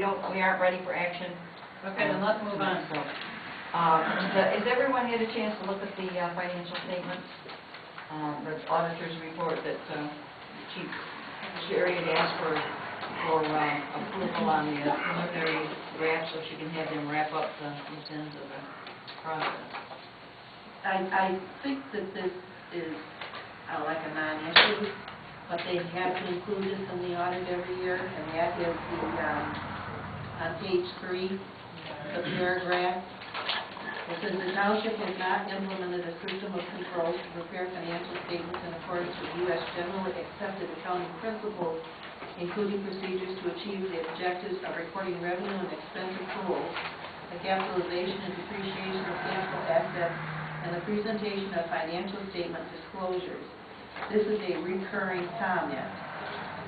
we aren't ready for action. Okay, then let's move on. So, has everyone had a chance to look at the financial statements? The auditor's report that Chief Sherry had asked for approval on the preliminary draft so she can have them wrap up the loose ends of the process. I think that this is like a non-issue, but they have to include this in the audit every year, and that is the, on page 3, the paragraph. It says the township has not implemented a system of controls to prepare financial statements in accordance with U.S. generally accepted accounting principles, including procedures to achieve the objectives of recording revenue and expense accruals, the capitalization and depreciation of tangible assets, and the presentation of financial statement disclosures. This is a recurring comment.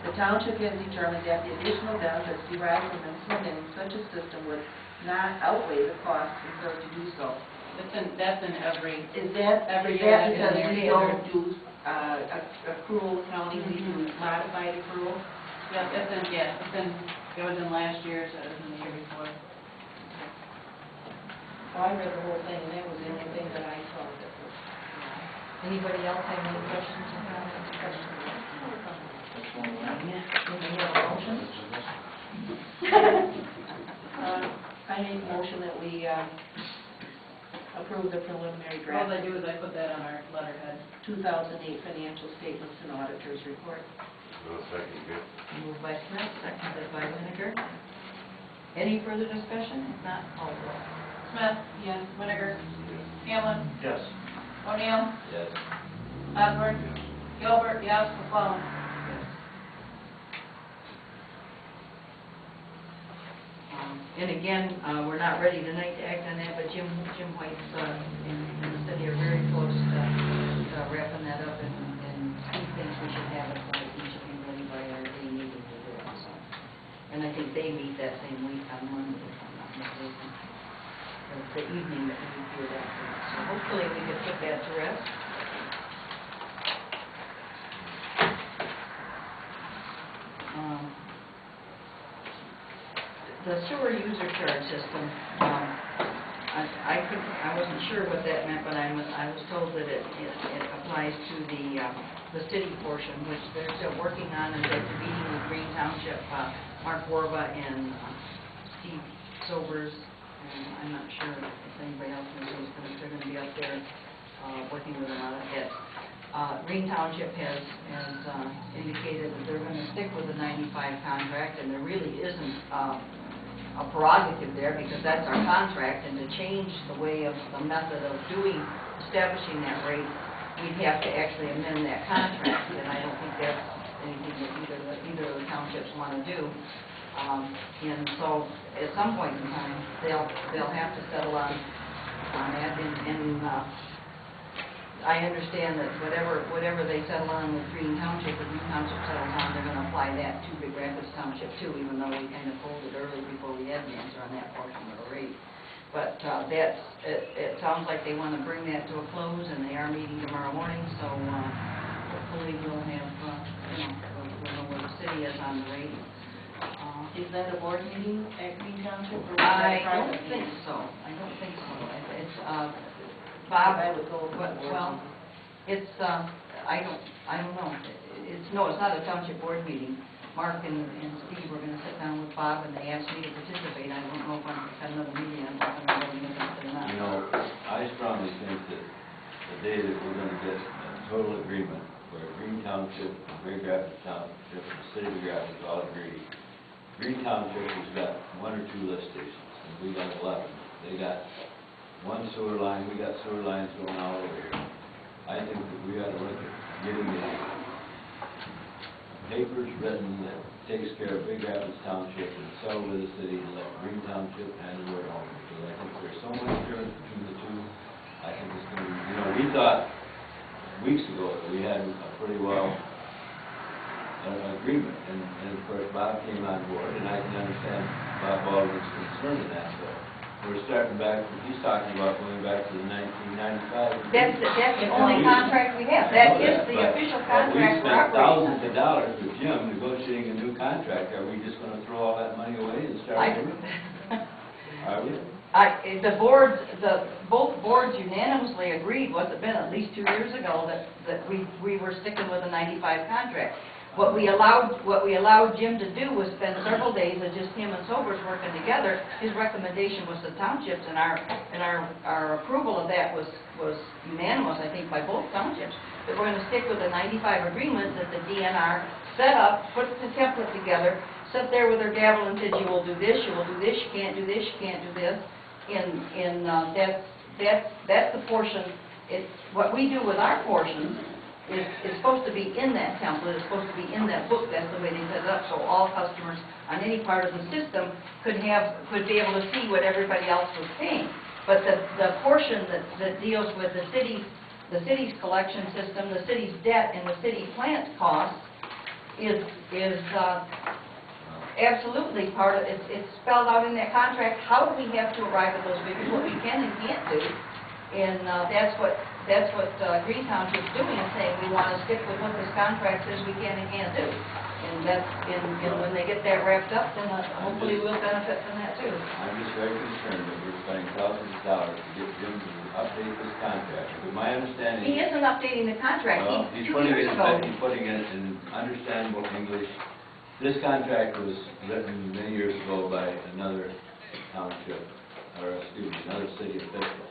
The township has determined that the additional benefits derived from implementing such a system would not outweigh the costs incurred to do so. That's in every. Is that every year because in we don't do accrual accounting, we do modified accrual? Yeah, it was in last year's, it was in the year before. So I read the whole thing, and that was the only thing that I saw that was. Anybody else have any questions or comments? Anybody have a motion? I make a motion that we approve the preliminary All draft I do is I put that on our letterhead. 2008 financial statements and auditors report. No, second, good. Moved by Smith, seconded by Winiger. Any further discussion? If not, call the roll. Smith? Yes. Winiger? Hamlin? Yes. O'Neill? Yes. Osborne? Gilbert? Yes. McClellan? And again, we're not ready tonight to act on that, but Jim White's in the city are very close to wrapping that up, and he thinks we should have it by each of you ready by our day meeting to do it. So, and I think they meet that same week on Monday, if I'm not mistaken. The evening that we do that. So hopefully we can put that to rest. The sewer user charge system, I wasn't sure what that meant, but I was told that it applies to the city portion, which they're still working on, and they're meeting with Green Township, Mark Warba and Steve Sobers, and I'm not sure if anybody else knows they're going to be up there working with them on it. Green Township has indicated that they're going to stick with the 95 contract, and there really isn't a prerogative there because that's our contract, and to change the way of the method of establishing that rate, we'd have to actually amend that contract, and I don't think that's anything that either of the townships want to do. And so at some point in time, they'll have to settle on that, and I understand that whatever they settle on with Green Township, if Green Township settles on, they're going to apply that to Big Rapids Township too, even though we kind of pulled it early before we had an answer on that portion of the rate. But it sounds like they want to bring that to a close, and they are meeting tomorrow morning, so hopefully we'll have, we'll know where the city is on the rate. Is that a board meeting at Green Township? Or I don't think so. It's Bob, I would go with well, it's, I don't know. It's not a township board meeting. Mark and Steve were going to sit down with Bob, and they asked me to participate. I don't know if I'm at another meeting. I'm not going to or not. You know, I strongly think that the day that we're going to get a total agreement where Green Township, Big Rapids Township, and the city of Big Rapids all agree. Green Township has got 1 or 2 lift stations, and we got 11. They got 1 sewer line, we got sewer lines going all over here. I think that we ought to look at getting the papers written that takes care of Big Rapids Township and sell to the city and let Green Township handle it on. Because I think there's so much difference between the two. I think it's going to be, we thought weeks ago that we had a pretty well agreement. And of course Bob came on board, and I can understand Bob Baldwin's concern in that. But we're starting back, he's talking about going back to the 1995. That's the only contract we have. That is the official contract for We spent operating. thousands of dollars with Jim negotiating a new contract. Are we just going to throw all that money away and start? I Are we? Both boards unanimously agreed, was it been at least 2 years ago, that we were sticking with a 95 contract. What we allowed Jim to do was spend several days of just him and Sobers working together. His recommendation was the townships, and our approval of that was unanimous, I think, by both townships, that we're gonna stick with a 95 agreement that the DNR set up, put the template together, sat there with their gavel and said, you will do this, you will do this, you can't do this, you can't do this. That's the portion. What we do with our portions is supposed to be in that template, it's supposed to be in that book. That's the way they set it up, so all customers on any part of the system could be able to see what everybody else was paying. But the portion that deals with the city's collection system, the city's debt, and the city plant costs is absolutely part of it. It's spelled out in that contract. How do we have to arrive at those figures, what we can and can't do? And that's what Green Township's doing, and saying we want to stick with what this contract says we can and can't do. And when they get that wrapped up, then hopefully we'll benefit from that too. I'm just very concerned that we're spending thousands of dollars to get Jim to update this contract. With my understanding... He isn't updating the contract. Well, He's he's 2 putting years it, ago. he's putting it in understandable English. This contract was written many years ago by another township, or another city official.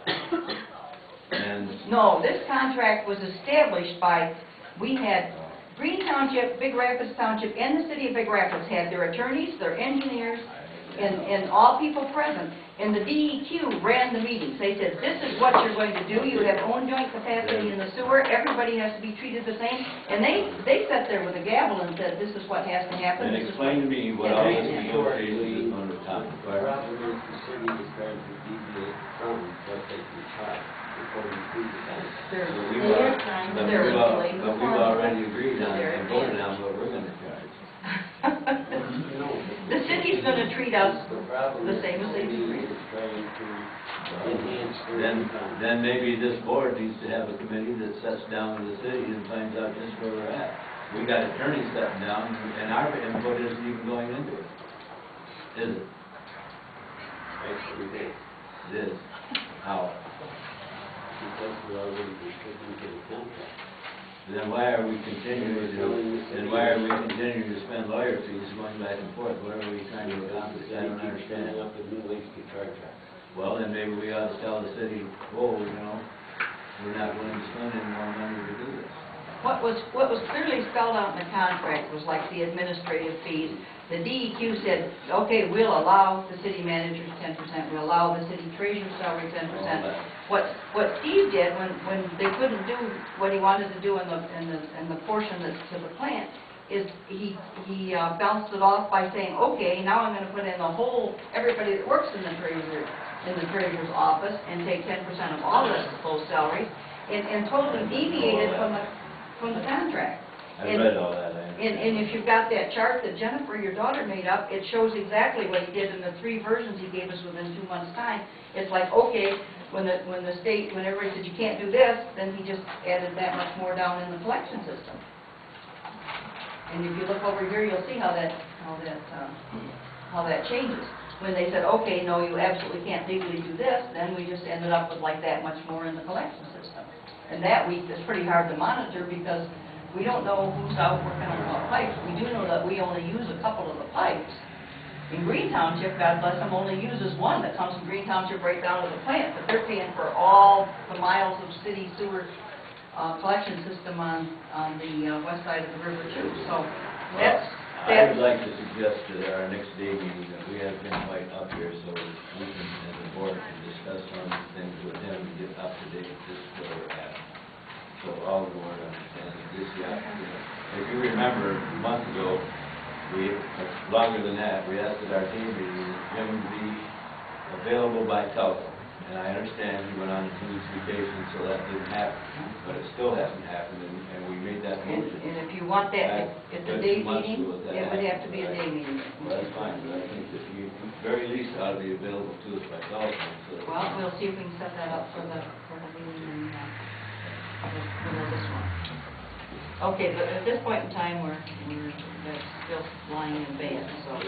And No, this contract was established by, we had Green Township, Big Rapids Township, and the city of Big Rapids had their attorneys, their engineers, and all people present. And the DEQ ran the meetings. They said, this is what you're going to do. You have own joint capacity in the sewer. Everybody has to be treated the same. And they sat there with a gavel and said, this is what has to happen. and This is explain to me what all this negotiation is Historically, on the top. the problem is the city is trying to deviate from what they can charge according to the contract. They're- But they're trying to- they're inflating the but we've formula. already agreed on They're and voted on what we're going to charge. The city's going to treat us The problem the is same as they the do. city is trying to enhance their income. Then maybe this board needs to have a committee that sits down with the city and finds out just where we're at. We got attorneys sitting down, and our input isn't even going into it. Is it? Actually, they, It is. How? because we're already restricting to the contract. Then why are we continuing to spend lawyer fees going back and forth? What are we trying to accomplish? I don't understand. Coming up with new ways to charge us. Well, then maybe we ought to tell the city, whoa, you know, we're not willing to spend any more money to do this. What was clearly spelled out in the contract was like the administrative fees. The DEQ said, okay, we'll allow the city manager's 10%, we'll allow the city treasurer's salary 10%. What Steve did when they couldn't do what he wanted to do in the portion that's to the plant is he bounced it off by saying, okay, now I'm going to put in the whole, everybody that works in the treasurer's office and take 10% of all of those salaries and totally deviated from the contract. I read all that. And if you've got that chart that Jennifer, your daughter, made up, it shows exactly what he did in the 3 versions he gave us within 2 months' time. It's like, okay, when everybody said you can't do this, then he just added that much more down in the collection system. And if you look over here, you'll see how that changes. When they said, okay, no, you absolutely can't legally do this, then we just ended up with like that much more in the collection system. And that week is pretty hard to monitor because we don't know who's out working on what pipes. We do know that we only use a couple of the pipes. In Green Township, God bless them, only uses one that comes from Green Township right down to the plant, but they're paying for all the miles of city sewer collection system on the west side of the river too. So I would like to suggest at our next day meeting that we have Jim White up here so we can, as a board, can discuss some of the things with him and get up to date with this where we're at. So all the board understands this, if you remember, a month ago, longer than that, we asked at our team meeting that Jim be available by telephone. And I understand he went on a 2 weeks vacation, so that didn't happen. But it still hasn't happened, and we made that motion. And if you want that, it's a day meeting, it would have to be a day meeting. Well, that's fine, but I think that you, very least, ought to be available to us by telephone, so. Well, we'll see if we can set that up for the meeting in this one. Okay, but at this point in time, we're still lying in bed, so.